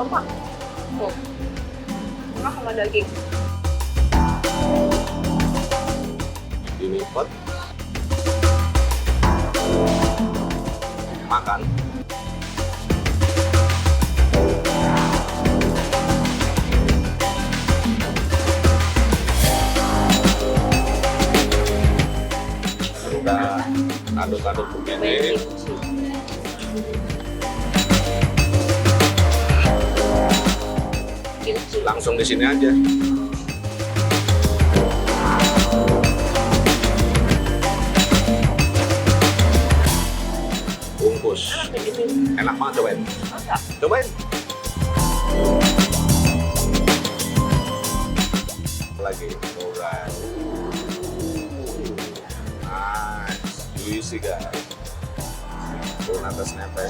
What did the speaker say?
lemak. Tengah sama daging. Dilipat. Makan. Kita aduk-aduk begini. Langsung di sini aja. Bungkus. Enak banget, cobain. Cobain. Lagi, mulai. Nice, juicy guys. Turun atas nempel.